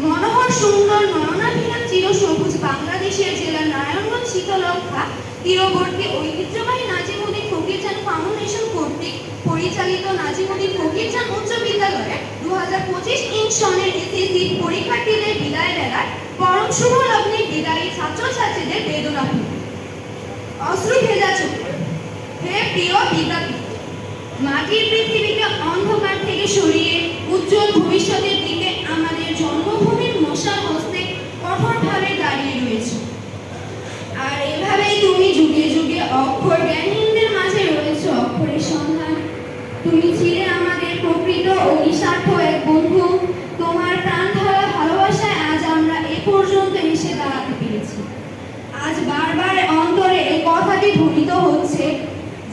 মনোহর সুন্দর নয়নাভিরাম চিরসবুজ বাংলাদেশের জেলা নারায়ণগঞ্জ শীতলক্ষা তীরবর্তী ঐতিহ্যবাহী নাজিমুদ্দিন ফকিরজান ফাউন্ডেশন কর্তৃক পরিচালিত নাজিমুদ্দিন ফকিরজান উচ্চ বিদ্যালয়ে 2025 সনের এসএসসি পরীক্ষার্থীদের বিদায় বেলার পরম শুভ লগ্নে বিদায়ী ছাত্রছাত্রীদের বেদনাপূর্ণ অশ্রু ভেজা চোখ। হে প্রিয় বিদ্যার্থী, মাটির পৃথিবীকে অন্ধকার থেকে সরিয়ে উজ্জ্বল ভবিষ্যতের দিকে আমাদের জন্মভূমির মশাল হস্তে কঠোরভাবে দাঁড়িয়ে রয়েছে। আর এভাবেই তুমি যুগে যুগে অক্ষর জ্ঞানহীনদের মাঝে রয়েছে অক্ষরের সন্ধান। তুমি ছিলে আমাদের প্রকৃত ও নিঃস্বার্থ এক বন্ধু। তোমার প্রাণ ঢালা ভালোবাসায় আজ আমরা এ পর্যন্ত এসে দাঁড়াতে পেরেছি। আজ বারবার অন্তরে এই কথাটি ধ্বনিত হচ্ছে,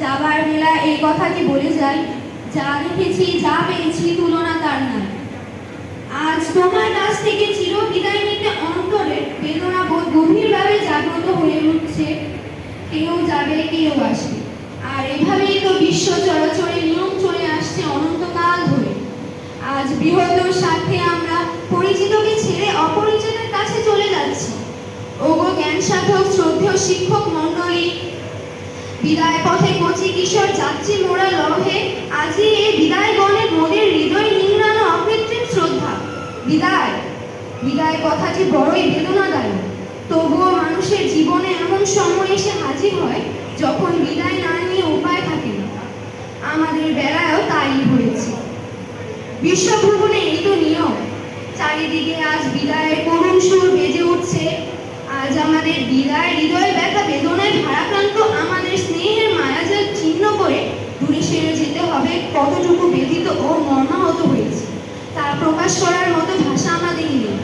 যাবার বেলা এই কথাটি বলে যাই, যা দেখেছি যা পেয়েছি তুলনা তার নাই। আজ তোমার কাছ থেকে চির বিদায় নিতে অন্তরে বেদনা বোধ গভীরভাবে জাগ্রত হয়ে উঠছে। কেউ যাবে কেউ আসবে, আর এভাবেই তো বিশ্ব চরাচরে নিয়ম চলে আসছে অনন্তকাল ধরে। আজ বৃহত্তর স্বার্থে আমরা পরিচিতকে ছেড়ে অপরিচিতের কাছে চলে যাচ্ছি। ওগো জ্ঞান সাধক শ্রদ্ধেয় শিক্ষক মণ্ডলী, বিদায় পথে কচি কিশোর যাচ্ছি মোরা লহে। আজই এই বিদায় গণে মোদের হৃদয় নিংড়ানো অকৃত্রিম শ্রদ্ধা। বিদায় বিদায় কথাটি বড়ই বেদনাদায়ী। তবুও মানুষের জীবনে এমন সময় এসে হাজির হয় যখন বিদায় না নিয়ে উপায় থাকে না। আমাদের বেলায়ও তাই হয়েছে। বিশ্বভ্রমণে এই তো নিয়ম। চারিদিকে আজ বিদায়ের করুণ সুর বেজে উঠছে। আজ আমাদের বিদায় হৃদয় ব্যথা বেদনায় ভারাক্রান্ত আমাদের স্নেহের মায়াজাল ছিন্ন করে দূরে সেরে যেতে হবে। কতটুকু ব্যথিত ও মর্মাহত হয়েছে তা প্রকাশ করার মতো ভাষা আমাদের নেই।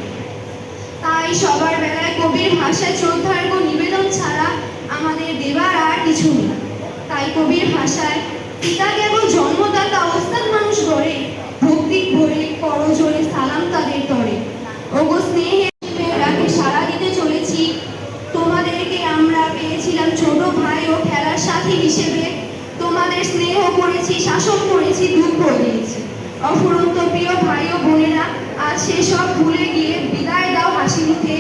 তাই সবার বেলায় কবির ভাষায় শ্রদ্ধার নিবেদন ছাড়া আমাদের দেবার আর কিছু নেই। তাই কবির ভাষায় পিতা কেবল জন্মদাতা ওস্তাদ মানুষ গড়ে, ভক্তি ভরে করজোরে সালাম তাদের তরে। ওগো স্নেহের রাতে সাড়া দিতে চলেছি। তোমাদেরকে আমরা পেয়েছিলাম ছোট ভাই ও খেলার সাথী হিসেবে। তোমাদের স্নেহ করেছি, শাসন করেছি, দুঃখ দিয়েছি। অফুরন্ত প্রিয় ভাই ও বোনেরা, আজ সেসব ভুলে গিয়ে বিদায় দাও হাসি মুখে।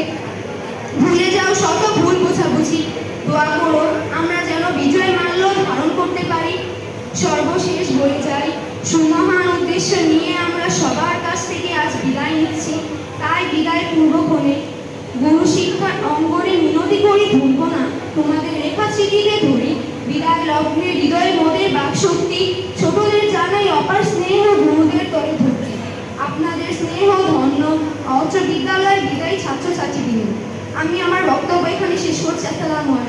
ভুলে যাও শত ভুল বোঝাবুঝি। দোয়া করো আমরা যেন বিজয় মাল্য ধারণ করতে পারি। সর্বশেষ বলে যাই, সুমহান উদ্দেশ্য নিয়ে আমরা সবার কাছ থেকে আজ বিদায় নিচ্ছি। তাই বিদায় পূর্বক্ষণে গুরু শিক্ষার অঙ্গনে মিনতি করি, ভুলব না তোমাদের লেখা চিঠিতে ধরি। বিদায় লগ্নে হৃদয় মোদের বাকশক্তি, ছোটদের জানাই অপার স্নেহ গুরুদের তরে ধরতে। আপনাদের স্নেহ ধন্য উচ্চ বিদ্যালয়ের বিদায়ী ছাত্রছাত্রীবৃন্দ। আমি আমার বক্তব্য এখানে শেষ করছি। আসসালামু আলাইকুম।